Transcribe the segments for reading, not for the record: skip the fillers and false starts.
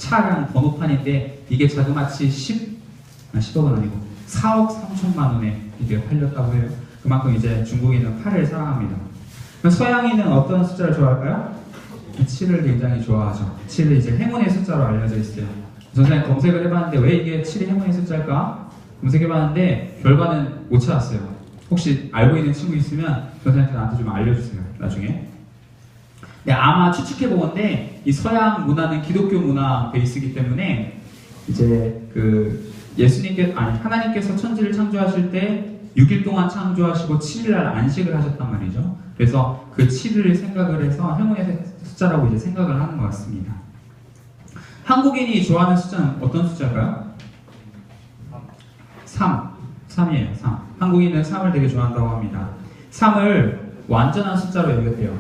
차량 번호판인데 이게 자그마치 10억은 아니고 4억 3천만 원에 이게 팔렸다고 해요. 그만큼 이제 중국인은 8을 사랑합니다. 서양인은 어떤 숫자를 좋아할까요? 7을 굉장히 좋아하죠. 7은 이제 행운의 숫자로 알려져 있어요. 전에 검색을 해봤는데 왜 이게 7이 행운의 숫자일까? 검색해봤는데 결과는 못 찾았어요. 혹시 알고 있는 친구 있으면 전사님한테 나한테 좀 알려주세요. 나중에. 네, 아마 추측해보건데 이 서양 문화는 기독교 문화 베이스이기 때문에 이제 그 하나님께서 천지를 창조하실 때 6일 동안 창조하시고 7일날 안식을 하셨단 말이죠. 그래서 그 7일을 생각을 해서 행운의 숫자라고 이제 생각을 하는 것 같습니다. 한국인이 좋아하는 숫자는 어떤 숫자일까요? 3이에요. 3. 한국인은 3을 되게 좋아한다고 합니다. 3을 완전한 숫자로 여겼대요.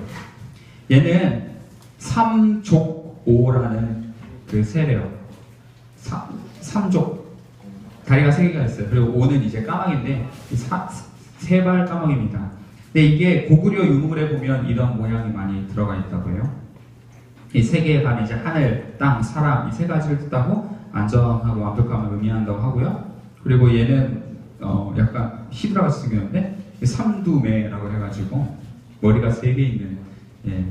얘는 3족5라는 그 새래요. 3족. 다리가 3개가 있어요. 그리고 5는 이제 까마귀인데, 세 발 까마귀입니다. 근데 이게 고구려 유물에 보면 이런 모양이 많이 들어가 있다고 해요. 이 3개의 발이 이제 하늘, 땅, 사람, 이 3가지를 뜻하고 안전하고 완벽함을 의미한다고 하고요. 그리고 얘는 약간 히드라같이 생겼는데 삼두매라고 해가지고 머리가 3개 있는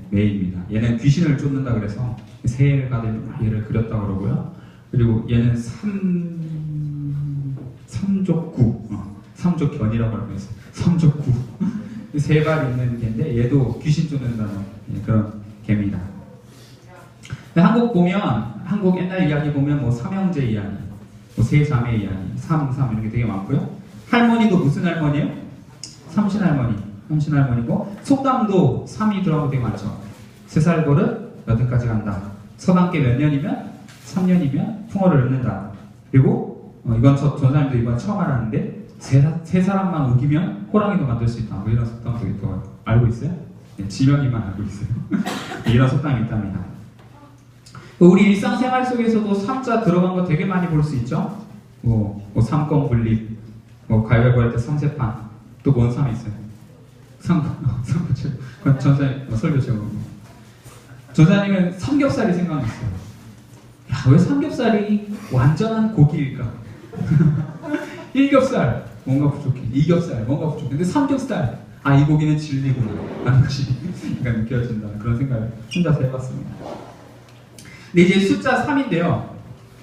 매입니다. 얘는 귀신을 쫓는다 그래서 새가 된 얘를 그렸다고 그러고요. 그리고 얘는 삼족구, 삼족견이라고 하고 있어요. 삼족구. 3발 있는 개인데 얘도 귀신 쫓는다는 그런 개입니다. 한국 옛날 이야기 보면 뭐 삼형제 이야기, 뭐 세자매 이야기, 삼 이런 게 되게 많고요. 할머니도 무슨 할머니예요? 삼신할머니고 속담도 3이 들어가고 되게 많죠. 3살 버릇 8까지 간다. 서당계 몇 년이면 3년이면 풍어를 읊는다. 그리고 이건 전사님도 이번 처음 알았는데 세 사람만 우기면 호랑이도 만들 수 있다. 뭐 이런 속담도 있고 알고 있어요? 네, 지명이만 알고 있어요. 이런 속담이 있답니다. 우리 일상생활 속에서도 3자 들어간 거 되게 많이 볼 수 있죠? 삼권 분립, 가위바위보 할 때 3세판, 또 뭔 3이 있어요? 삼권 전사님, 설교 제목. 전사님은 삼겹살이 생각났어요. 야, 왜 삼겹살이 완전한 고기일까? 1겹살, 뭔가 부족해. 2겹살, 뭔가 부족해. 근데 3겹살, 이 고기는 진리구나. 라는 것이 느껴진다는 그런 생각을 혼자서 해봤습니다. 근데 이제 숫자 3인데요.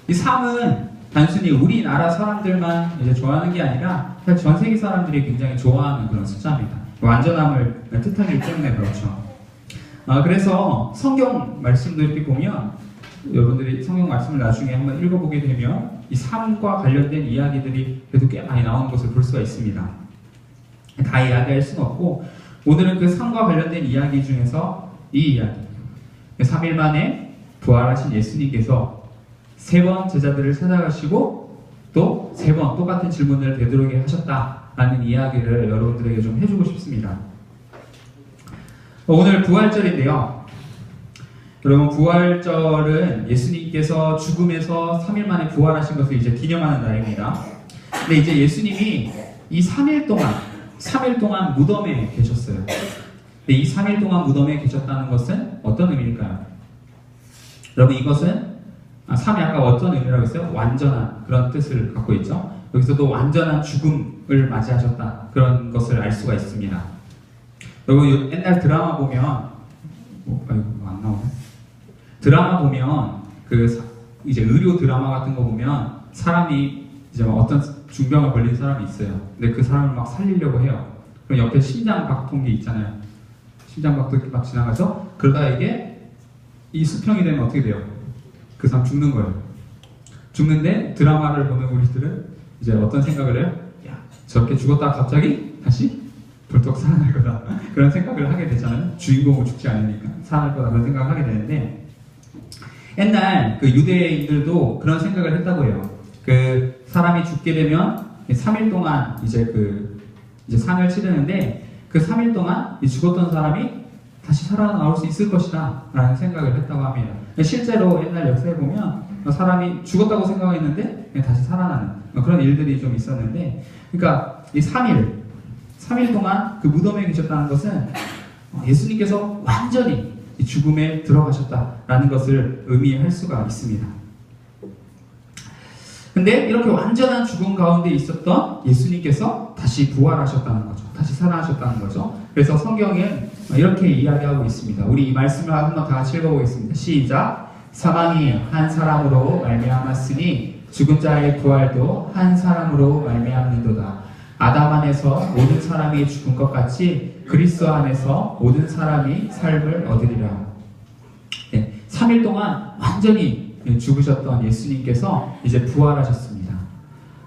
이 3은 단순히 우리나라 사람들만 이제 좋아하는 게 아니라 전 세계 사람들이 굉장히 좋아하는 그런 숫자입니다. 완전함을 뜻하기 때문에 그렇죠. 그래서 성경 말씀도 이렇게 보면 여러분들이 성경 말씀을 나중에 한번 읽어보게 되면 이 3과 관련된 이야기들이 그래도 꽤 많이 나오는 것을 볼 수가 있습니다. 다 이야기할 수는 없고 오늘은 그 3과 관련된 이야기 중에서 이 이야기 3일 만에 부활하신 예수님께서 3번 제자들을 찾아가시고 또 3번 똑같은 질문을 되도록에 하셨다라는 이야기를 여러분들에게 좀 해주고 싶습니다. 오늘 부활절인데요. 여러분 부활절은 예수님께서 죽음에서 3일 만에 부활하신 것을 이제 기념하는 날입니다. 근데 이제 예수님이 이 3일 동안 무덤에 계셨어요. 근데 이 3일 동안 무덤에 계셨다는 것은 어떤 의미일까요? 여러분 이것은 3이 아까 어떤 의미라고 했어요? 완전한 그런 뜻을 갖고 있죠. 여기서도 완전한 죽음을 맞이하셨다 그런 것을 알 수가 있습니다. 여러분 옛날 드라마 보면 안 나오네. 드라마 보면 이제 의료 드라마 같은 거 보면 사람이 이제 어떤 중병을 걸린 사람이 있어요. 근데 그 사람을 막 살리려고 해요. 그럼 옆에 심장박동기 있잖아요. 심장박동기 막 지나가서 그러다 이게 이 수평이 되면 어떻게 돼요? 그 사람 죽는 거예요. 죽는데 드라마를 보는 우리들은 이제 어떤 생각을 해요? 야, 저렇게 죽었다가 갑자기 다시 벌떡 살아날 거다. 그런 생각을 하게 되잖아요. 주인공은 죽지 않으니까 살아날 거다. 그런 생각을 하게 되는데 옛날 그 유대인들도 그런 생각을 했다고 해요. 그 사람이 죽게 되면 3일 동안 이제 상을 치르는데 그 3일 동안 이 죽었던 사람이 다시 살아나올 수 있을 것이다 라는 생각을 했다고 합니다. 실제로 옛날 역사에 보면 사람이 죽었다고 생각했는데 다시 살아나는 그런 일들이 좀 있었는데 그러니까 이 3일 동안 그 무덤에 계셨다는 것은 예수님께서 완전히 이 죽음에 들어가셨다라는 것을 의미할 수가 있습니다. 근데 이렇게 완전한 죽음 가운데 있었던 예수님께서 다시 부활하셨다는 거죠. 다시 살아나셨다는 거죠. 그래서 성경은 이렇게 이야기하고 있습니다. 우리 이 말씀을 한번 다 같이 읽어보겠습니다. 시작. 사망이 한 사람으로 말미암았으니 죽은 자의 부활도 한 사람으로 말미암는도다. 아담 안에서 모든 사람이 죽은 것 같이 그리스도 안에서 모든 사람이 삶을 얻으리라. 3일 동안 완전히 죽으셨던 예수님께서 이제 부활하셨습니다.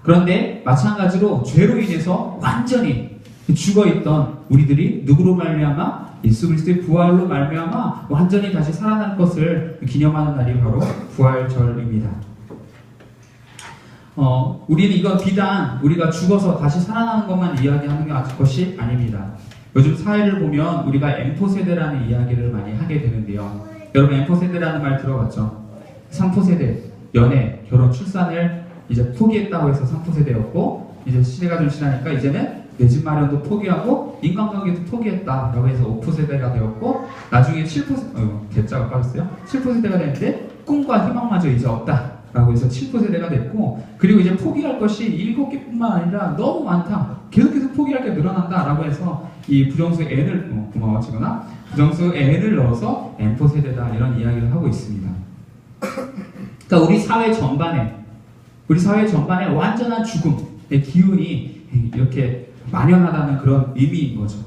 그런데 마찬가지로 죄로 인해서 완전히 죽어있던 우리들이 누구로 말미암아? 예수 그리스도의 부활로 말미암아 완전히 다시 살아날 것을 기념하는 날이 바로 부활절입니다. 우리는 이건 비단 우리가 죽어서 다시 살아나는 것만 이야기하는 것이 아닙니다. 요즘 사회를 보면 우리가 M4세대라는 이야기를 많이 하게 되는데요. 여러분 M4세대라는 말 들어봤죠? 3포세대, 연애, 결혼, 출산을 이제 포기했다고 해서 3포세대였고 이제 시대가 좀 지나니까 이제는 내 집 마련도 포기하고 인간관계도 포기했다라고 해서 5포세대가 되었고 나중에 7포세대, 개짜가 빠졌어요? 7포세대가 됐는데 꿈과 희망마저 이제 없다라고 해서 7포세대가 됐고 그리고 이제 포기할 것이 7개뿐만 아니라 너무 많다. 계속해서 포기할 게 늘어난다라고 해서 이 부정수 n을 고마워지거나 부정수 n을 넣어서 N포세대다 이런 이야기를 하고 있습니다. 그러니까 우리 사회 전반에 완전한 죽음의 기운이 이렇게 만연하다는 그런 의미인 거죠.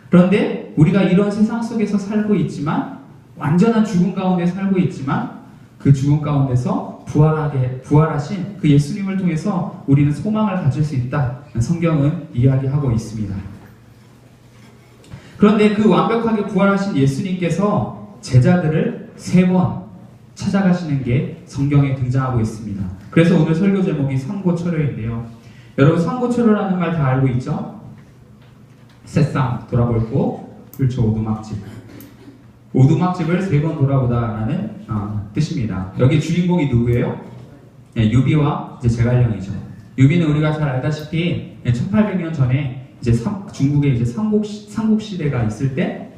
그런데 우리가 이런 세상 속에서 살고 있지만 완전한 죽음 가운데 살고 있지만 그 죽음 가운데서 부활하신 그 예수님을 통해서 우리는 소망을 가질 수 있다. 성경은 이야기하고 있습니다. 그런데 그 완벽하게 부활하신 예수님께서 제자들을 3번 찾아가시는 게 성경에 등장하고 있습니다. 그래서 오늘 설교 제목이 상고초려인데요. 여러분 상고초려라는 말 다 알고 있죠? 새싹 돌아볼 곳, 그렇죠. 오두막집. 오두막집을 3번 돌아보다라는 뜻입니다. 여기 주인공이 누구예요? 유비와 이제 제갈량이죠. 유비는 우리가 잘 알다시피 1800년 전에 이제 중국에 이제 삼국 시대가 있을 때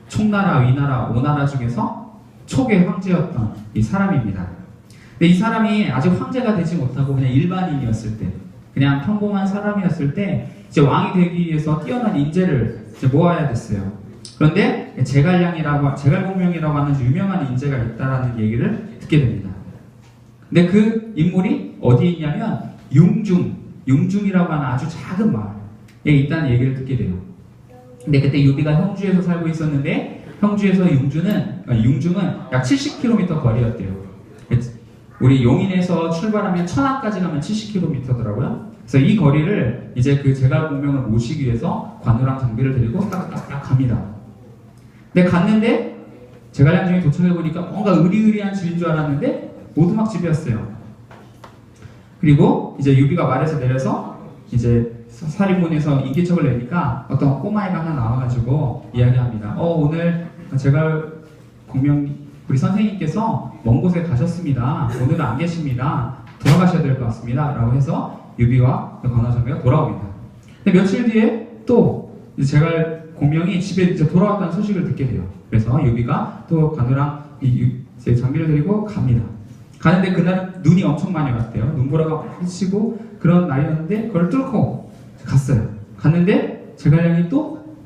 총나라, 위나라, 오나라 중에서 초계 황제였던 이 사람입니다. 근데 이 사람이 아직 황제가 되지 못하고 그냥 일반인이었을 때, 그냥 평범한 사람이었을 때 이제 왕이 되기 위해서 뛰어난 인재를 이제 모아야 됐어요. 그런데 제갈공명이라고 하는 유명한 인재가 있다라는 얘기를 듣게 됩니다. 근데 그 인물이 어디에 있냐면 융중이라고 하는 아주 작은 마을에 있다는 얘기를 듣게 돼요. 근데 그때 유비가 형주에서 살고 있었는데 형주에서 융중은 약 70km 거리였대요. 우리 용인에서 출발하면 천안까지 가면 70km더라고요. 그래서 이 거리를 이제 그 제갈공명을 모시기 위해서 관우랑 장비를 데리고 딱딱딱 갑니다. 근데 갔는데 제갈량중에 도착해보니까 뭔가 으리으리한 집인 줄 알았는데 오두막집이었어요. 그리고 이제 유비가 말에서 내려서 이제 살인문에서 인기척을 내니까 어떤 꼬마애가 하나 나와가지고 이야기합니다. 오늘 제갈공명 우리 선생님께서 먼 곳에 가셨습니다. 오늘은 안 계십니다. 돌아가셔야 될 것 같습니다. 라고 해서 유비와 관우장비가 돌아옵니다. 근데 며칠 뒤에 또 제갈공명이 집에 이제 돌아왔다는 소식을 듣게 돼요. 그래서 유비가 또 관우랑 이제 장비를 데리고 갑니다. 가는데 그날 눈이 엄청 많이 왔대요. 눈보라가 많이 치고 그런 날이었는데 그걸 뚫고 갔어요. 갔는데 제갈량이 또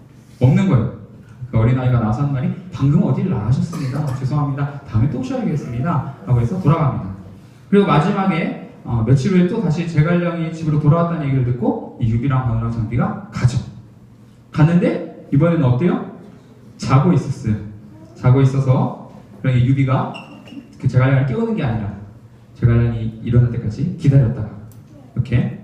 없는 거예요. 그 어린아이가 나서 한 말이 방금 어딜 나가셨습니다. 죄송합니다. 다음에 또 오셔야겠습니다. 라고 해서 돌아갑니다. 그리고 마지막에 며칠 후에 또 다시 제갈량이 집으로 돌아왔다는 얘기를 듣고 이 유비랑 관우랑 장비가 가죠. 갔는데 이번에는 어때요? 자고 있었어요. 자고 있어서 유비가 그 제갈량을 깨우는 게 아니라 제갈량이 일어날 때까지 기다렸다가 이렇게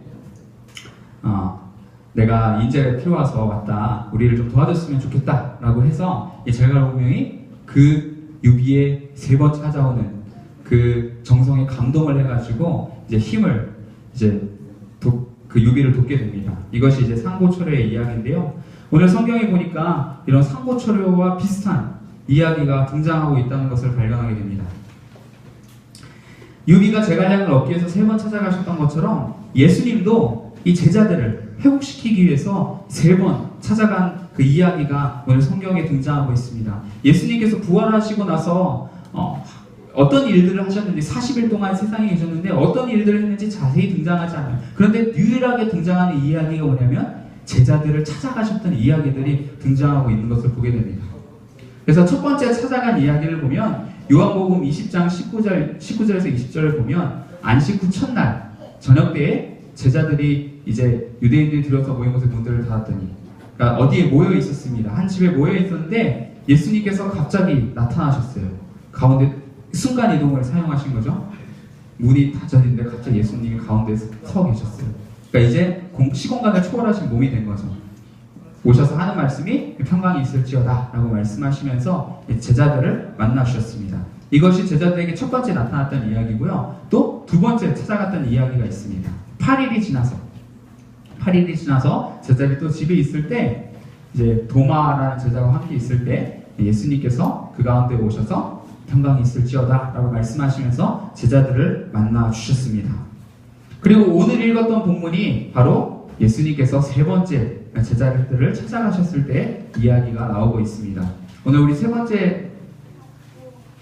내가 인재가 필요해서 왔다. 우리를 좀 도와줬으면 좋겠다. 라고 해서 이 제갈공명이 그 유비의 3번 찾아오는 그 정성에 감동을 해가지고 이제 힘을 이제 그 유비를 돕게 됩니다. 이것이 이제 상고초려의 이야기인데요. 오늘 성경에 보니까 이런 상고초려와 비슷한 이야기가 등장하고 있다는 것을 발견하게 됩니다. 유비가 제갈량을 얻기 위해서 3번 찾아가셨던 것처럼 예수님도 이 제자들을 회복시키기 위해서 3번 찾아간 그 이야기가 오늘 성경에 등장하고 있습니다. 예수님께서 부활하시고 나서 어떤 일들을 하셨는지 40일 동안 세상에 계셨는데 어떤 일들을 했는지 자세히 등장하지 않아요. 그런데 유일하게 등장하는 이야기가 뭐냐면 제자들을 찾아가셨던 이야기들이 등장하고 있는 것을 보게 됩니다. 그래서 첫 번째 찾아간 이야기를 보면 요한복음 20장 19절에서 20절을 보면 안식 후 첫날 저녁 때에 제자들이 이제 유대인들이 들어서 모인 곳에 문들을 닫았더니, 그러니까 어디에 모여 있었습니다. 한 집에 모여 있었는데 예수님께서 갑자기 나타나셨어요. 가운데 순간 이동을 사용하신 거죠. 문이 닫혀있는데 갑자기 예수님이 가운데 서 계셨어요. 그러니까 이제 시공간을 초월하신 몸이 된 거죠. 오셔서 하는 말씀이 평강이 있을지어다 라고 말씀하시면서 제자들을 만나주셨습니다. 이것이 제자들에게 첫 번째 나타났던 이야기고요. 또 두 번째 찾아갔던 이야기가 있습니다. 8일이 지나서 제자들이 또 집에 있을 때 이제 도마라는 제자와 함께 있을 때 예수님께서 그 가운데 오셔서 평강이 있을지어다 라고 말씀하시면서 제자들을 만나 주셨습니다. 그리고 오늘 읽었던 본문이 바로 예수님께서 세 번째 제자들을 찾아가셨을 때 이야기가 나오고 있습니다. 오늘 우리 세 번째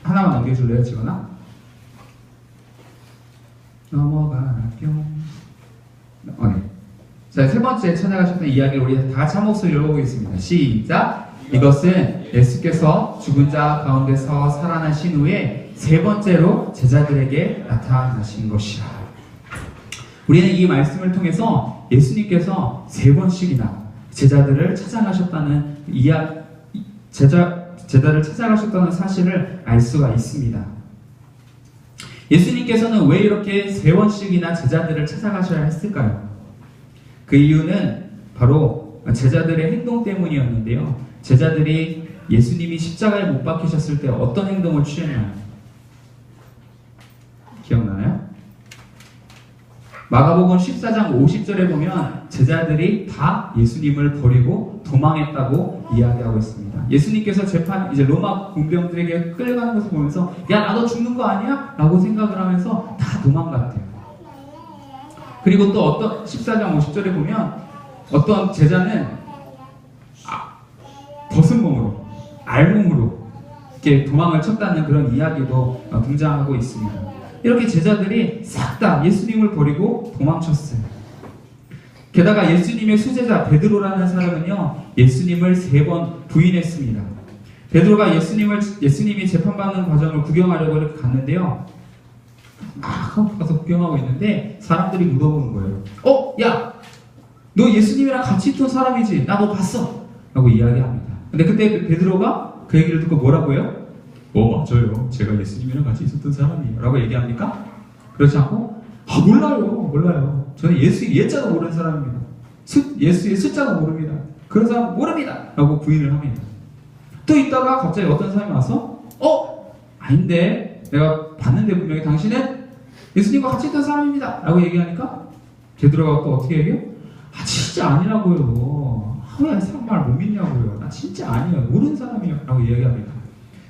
하나만 넘겨줄래요, 지원아? 넘어가라 뿅. 네. 자, 세 번째 찾아가셨던 이야기를 우리 다 같이 한 목소리로 읽어보겠습니다. 시작! 이것은 예수께서 죽은 자 가운데서 살아나신 후에 세 번째로 제자들에게 나타나신 것이라. 우리는 이 말씀을 통해서 예수님께서 세 번씩이나 제자들을 찾아가셨다는 제자를 찾아가셨다는 사실을 알 수가 있습니다. 예수님께서는 왜 이렇게 세 번씩이나 제자들을 찾아가셔야 했을까요? 그 이유는 바로 제자들의 행동 때문이었는데요. 제자들이 예수님이 십자가에 못 박히셨을 때 어떤 행동을 취했나요? 기억나나요? 마가복음 14장 50절에 보면 제자들이 다 예수님을 버리고 도망했다고 이야기하고 있습니다. 예수님께서 이제 로마 군병들에게 끌려가는 것을 보면서 야, 나도 죽는 거 아니야? 라고 생각을 하면서 다 도망갔대요. 그리고 또 어떤 14장 50절에 보면 어떤 제자는 벗은 몸으로, 알몸으로 이렇게 도망을 쳤다는 그런 이야기도 등장하고 있습니다. 이렇게 제자들이 싹 다 예수님을 버리고 도망쳤어요. 게다가 예수님의 수제자 베드로라는 사람은요, 예수님을 3번 부인했습니다. 베드로가 예수님이 재판받는 과정을 구경하려고 이렇게 갔는데요. 막 가서 구경하고 있는데 사람들이 물어보는 거예요. 야! 너 예수님이랑 같이 있던 사람이지? 나 너 봤어! 라고 이야기합니다. 근데 그때 베드로가 그 얘기를 듣고 뭐라고 해요? 맞아요. 제가 예수님이랑 같이 있었던 사람이에요. 라고 얘기합니까? 그렇지 않고, 몰라요. 저는 예자도 모르는 사람입니다. 예수의 숫자도 모릅니다. 그런 사람 모릅니다. 라고 부인을 합니다. 또 있다가 갑자기 어떤 사람이 와서, 아닌데, 내가 봤는데 분명히 당신은 예수님과 같이 있던 사람입니다. 라고 얘기하니까, 베드로가 또 어떻게 얘기해요? 진짜 아니라고요. 왜 사람 말 못 믿냐고요. 나 진짜 아니에요. 모르는 사람이에요. 라고 이야기합니다.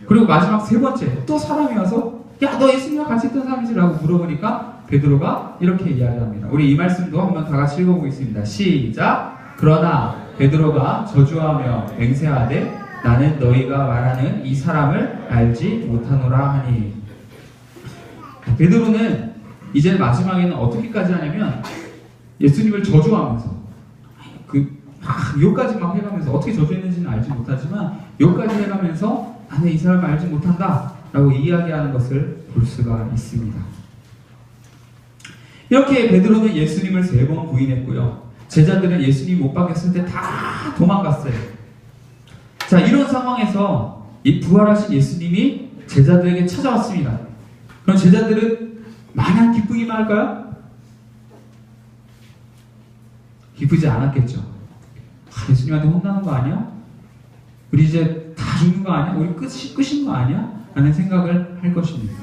그리고 마지막 세 번째, 또 사람이 와서 야, 너 예수님과 같이 있던 사람이지? 라고 물어보니까 베드로가 이렇게 이야기합니다. 우리 이 말씀도 한번 다 같이 읽어보겠습니다. 시작! 그러나 베드로가 저주하며 맹세하되 나는 너희가 말하는 이 사람을 알지 못하노라 하니. 베드로는 이제 마지막에는 어떻게까지 하냐면 예수님을 저주하면서 욕까지 막 해가면서 어떻게 저주했는지는 알지 못하지만 욕까지 해가면서 나는 이 사람을 알지 못한다 라고 이야기하는 것을 볼 수가 있습니다. 이렇게 베드로는 예수님을 3번 부인했고요. 제자들은 예수님 못 박혔을 때 다 도망갔어요. 자, 이런 상황에서 이 부활하신 예수님이 제자들에게 찾아왔습니다. 그럼 제자들은 마냥 기쁘기만 할까요? 기쁘지 않았겠죠. 예수님한테 혼나는 거 아니야? 우리 이제 다 죽는 거 아니야? 우리 끝인 거 아니야? 라는 생각을 할 것입니다.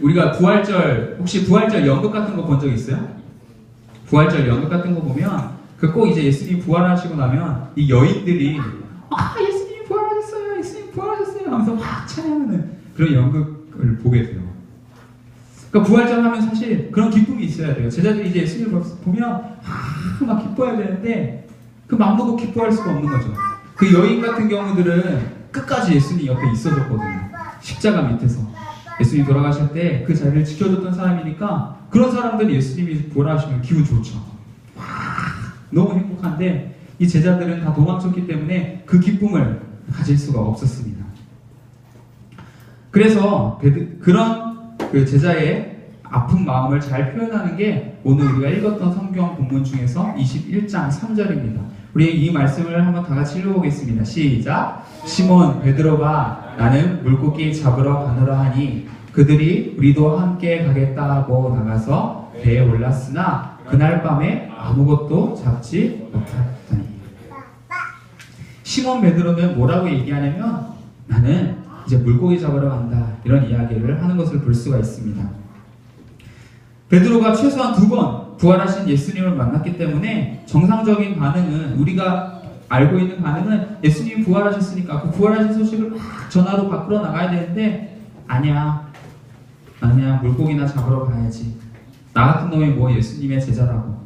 우리가 부활절, 혹시 부활절 연극 같은 거 본 적 있어요? 부활절 연극 같은 거 보면 꼭 이제 예수님 부활하시고 나면 이 여인들이 예수님 부활하셨어요, 예수님 부활하셨어요 하면서 막 찬양하는 그런 연극을 보게 돼요. 그러니까 부활절 하면 사실 그런 기쁨이 있어야 돼요. 제자들이 이제 예수님을 보면 막 기뻐해야 되는데 그 마음먹고 기뻐할 수가 없는 거죠. 그 여인 같은 경우들은 끝까지 예수님 옆에 있어줬거든요. 십자가 밑에서. 예수님 돌아가실 때 그 자리를 지켜줬던 사람이니까 그런 사람들이 예수님이 부활하시면 기분 좋죠. 와, 너무 행복한데 이 제자들은 다 도망쳤기 때문에 그 기쁨을 가질 수가 없었습니다. 그래서 그런 그 제자의 아픈 마음을 잘 표현하는 게 오늘 우리가 읽었던 성경 본문 중에서 21장 3절입니다. 우리 이 말씀을 한번 다 같이 읽어보겠습니다. 시작! 시몬 베드로가 나는 물고기 잡으러 가노라 하니 그들이 우리도 함께 가겠다 하고 나가서 배에 올랐으나 그날 밤에 아무것도 잡지 못하더니. 시몬 베드로는 뭐라고 얘기하냐면 나는 이제 물고기 잡으러 간다, 이런 이야기를 하는 것을 볼 수가 있습니다. 베드로가 최소한 2번 부활하신 예수님을 만났기 때문에 정상적인 반응은, 우리가 알고 있는 반응은 예수님이 부활하셨으니까 그 부활하신 소식을 막 전하러 밖으로 나가야 되는데 아니야 물고기나 잡으러 가야지. 나 같은 놈이 뭐 예수님의 제자라고.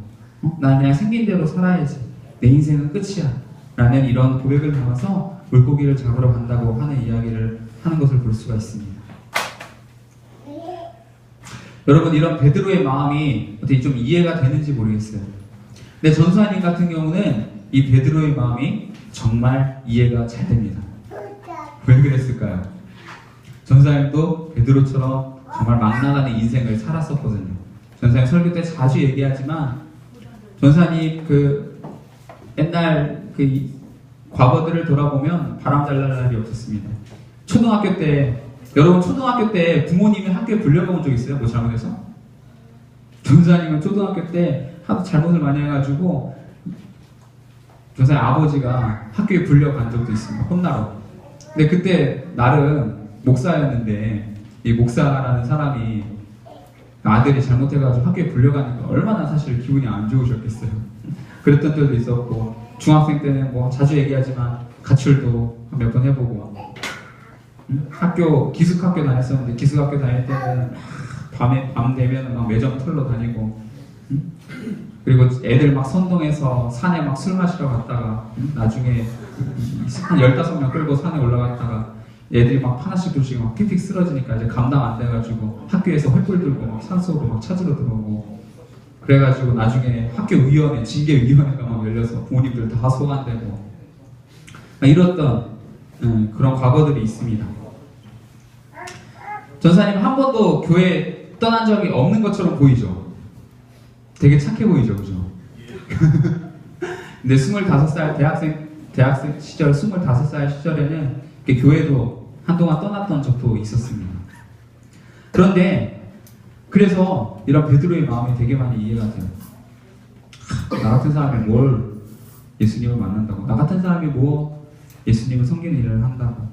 나 그냥 생긴 대로 살아야지. 내 인생은 끝이야. 라는 이런 고백을 담아서 물고기를 잡으러 간다고 하는 이야기를 하는 것을 볼 수가 있습니다. 여러분, 이런 베드로의 마음이 어떻게 좀 이해가 되는지 모르겠어요. 근데 전사님 같은 경우는 이 베드로의 마음이 정말 이해가 잘 됩니다. 왜 그랬을까요? 전사님도 베드로처럼 정말 막 나가는 인생을 살았었거든요. 전사님 설교 때 자주 얘기하지만 전사님 그 옛날 그 과거들을 돌아보면 바람 잘 날 날이 없었습니다. 초등학교 때, 여러분 초등학교 때 부모님이 학교에 불려본 적 있어요? 뭐 잘못해서? 전사님은 초등학교 때 하도 잘못을 많이 해가지고 전사님 아버지가 학교에 불려간 적도 있습니다. 혼나라고. 근데 그때 나름 목사였는데 이 목사라는 사람이 아들이 잘못해가지고 학교에 불려가니까 얼마나 사실 기분이 안 좋으셨겠어요. 그랬던 때도 있었고, 중학생 때는 뭐 자주 얘기하지만 가출도 몇 번 해보고, 기숙학교 다녔었는데 기숙학교 다닐 때는 밤 되면 막 매점 털러 다니고, 그리고 애들 막 선동해서 산에 막 술 마시러 갔다가 나중에 한 15명 끌고 산에 올라갔다가 애들이 막 하나씩 둘씩 막 픽픽 쓰러지니까 이제 감당 안 돼가지고 학교에서 횃불 들고 막 산속으로 막 찾으러 들어오고, 그래가지고 나중에 학교 위원회, 징계위원회가 막 열려서 부모님들 다 소환되고 이랬던 그런 과거들이 있습니다. 전사님 한 번도 교회 떠난 적이 없는 것처럼 보이죠? 되게 착해 보이죠, 그죠? 근데 25살 대학생 시절 25살 시절에는 교회도 한동안 떠났던 적도 있었습니다. 그런데 그래서 이런 베드로의 마음이 되게 많이 이해가 돼요. 나 같은 사람이 뭘 예수님을 만난다고, 나 같은 사람이 뭐 예수님을 섬기는 일을 한다고,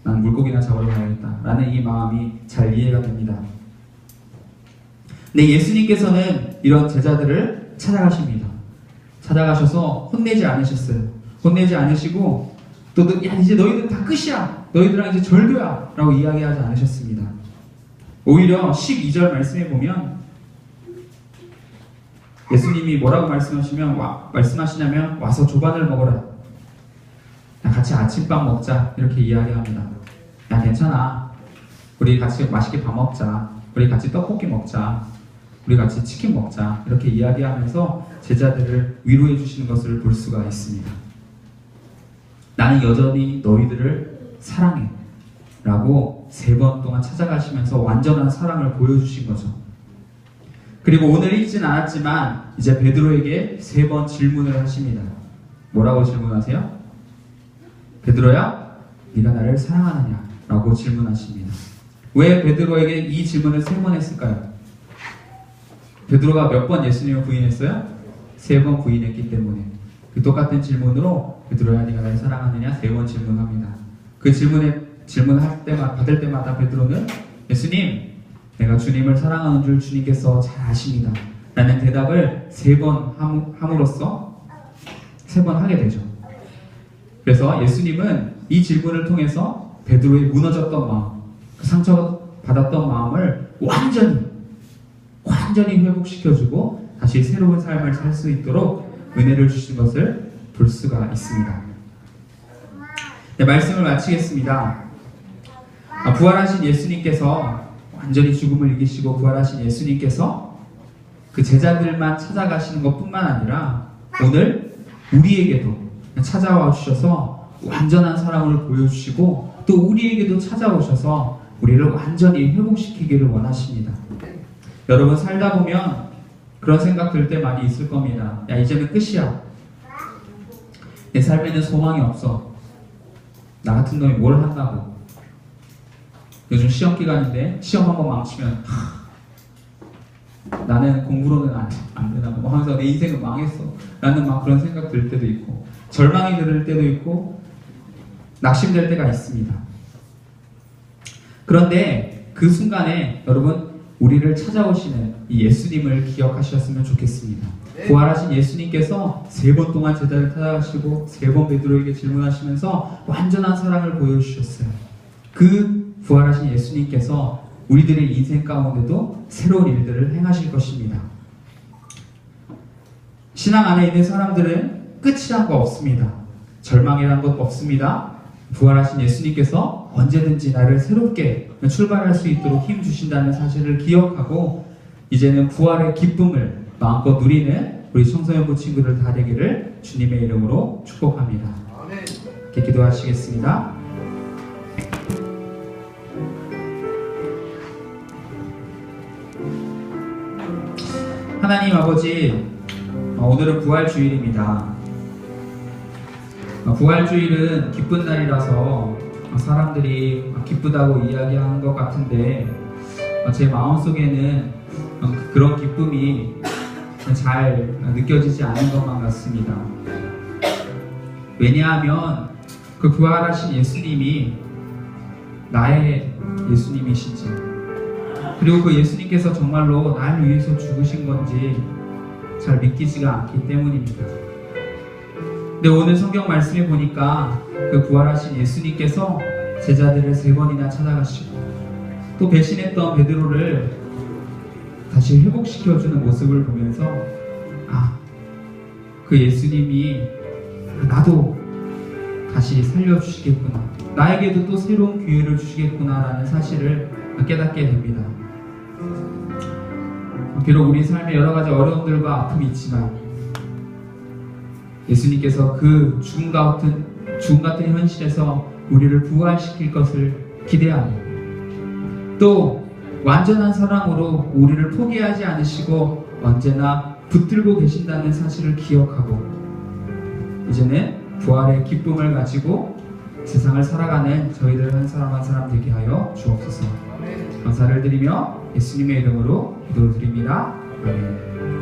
난 물고기나 잡으러 가야겠다 라는 이 마음이 잘 이해가 됩니다. 근데 예수님께서는 이런 제자들을 찾아가십니다. 찾아가셔서 혼내지 않으셨어요. 혼내지 않으시고 또 야, 이제 너희들 다 끝이야, 너희들랑 이제 절교야 라고 이야기하지 않으셨습니다. 오히려 12절 말씀에 보면 예수님이 뭐라고 말씀하시냐면 와서 조반을 먹어라, 야, 같이 아침밥 먹자, 이렇게 이야기합니다. 야, 괜찮아, 우리 같이 맛있게 밥 먹자, 우리 같이 떡볶이 먹자, 우리 같이 치킨 먹자, 이렇게 이야기하면서 제자들을 위로해 주시는 것을 볼 수가 있습니다. 나는 여전히 너희들을 사랑해 라고 3번 동안 찾아가시면서 완전한 사랑을 보여주신 거죠. 그리고 오늘 읽진 않았지만 이제 베드로에게 3번 질문을 하십니다. 뭐라고 질문하세요? 베드로야, 네가 나를 사랑하느냐? 라고 질문하십니다. 왜 베드로에게 이 질문을 3번 했을까요? 베드로가 몇 번 예수님을 부인했어요? 3번 부인했기 때문에. 그 똑같은 질문으로 베드로야, 네가 나를 사랑하느냐? 3번 질문합니다. 그 받을 때마다 베드로는 예수님, 내가 주님을 사랑하는 줄 주님께서 잘 아십니다 라는 대답을 3번 함으로써 3번 하게 되죠. 그래서 예수님은 이 질문을 통해서 베드로의 무너졌던 마음, 그 상처받았던 마음을 완전히 회복시켜주고 다시 새로운 삶을 살 수 있도록 은혜를 주신 것을 볼 수가 있습니다. 네, 말씀을 마치겠습니다. 부활하신 예수님께서 완전히 죽음을 이기시고 부활하신 예수님께서 그 제자들만 찾아가시는 것뿐만 아니라 오늘 우리에게도 찾아와 주셔서 완전한 사랑을 보여주시고 또 우리에게도 찾아오셔서 우리를 완전히 회복시키기를 원하십니다. 여러분 살다 보면 그런 생각 들 때 많이 있을 겁니다. 야, 이제는 끝이야. 내 삶에는 소망이 없어. 나 같은 놈이 뭘 한다고. 요즘 시험 기간인데 시험 한번 망치면 나는 공부로는 안 되나 뭐 하면서 내 인생은 망했어 라는 막 그런 생각 들 때도 있고 절망이 들 때도 있고 낙심될 때가 있습니다. 그런데 그 순간에 여러분 우리를 찾아오시는 이 예수님을 기억하셨으면 좋겠습니다. 부활하신 예수님께서 3번 동안 제자를 찾아가시고 3번 베드로에게 질문하시면서 완전한 사랑을 보여주셨어요. 그 부활하신 예수님께서 우리들의 인생 가운데도 새로운 일들을 행하실 것입니다. 신앙 안에 있는 사람들은 끝이란 거 없습니다. 절망이란 것 없습니다. 부활하신 예수님께서 언제든지 나를 새롭게 출발할 수 있도록 힘 주신다는 사실을 기억하고 이제는 부활의 기쁨을 마음껏 누리는 우리 청소년부 친구들 다 되기를 주님의 이름으로 축복합니다. 이렇게 기도하시겠습니다. 하나님 아버지, 오늘은 부활주일입니다. 부활주일은 기쁜 날이라서 사람들이 기쁘다고 이야기하는 것 같은데 제 마음속에는 그런 기쁨이 잘 느껴지지 않는 것만 같습니다. 왜냐하면 그 부활하신 예수님이 나의 예수님이신지 그리고 그 예수님께서 정말로 날 위해서 죽으신 건지 잘 믿기지가 않기 때문입니다. 근데 오늘 성경 말씀에 보니까 그 부활하신 예수님께서 제자들을 3번이나 찾아가시고 또 배신했던 베드로를 다시 회복시켜주는 모습을 보면서 그 예수님이 나도 다시 살려주시겠구나, 나에게도 또 새로운 기회를 주시겠구나 라는 사실을 깨닫게 됩니다. 비록 우리 삶에 여러 가지 어려움들과 아픔이 있지만 예수님께서 그 죽음 같은 현실에서 우리를 부활시킬 것을 기대하며 또 완전한 사랑으로 우리를 포기하지 않으시고 언제나 붙들고 계신다는 사실을 기억하고 이제는 부활의 기쁨을 가지고 세상을 살아가는 저희들 한 사람 한 사람 되게 하여 주옵소서. 감사를 드리며 예수님의 이름으로 기도드립니다. 아멘.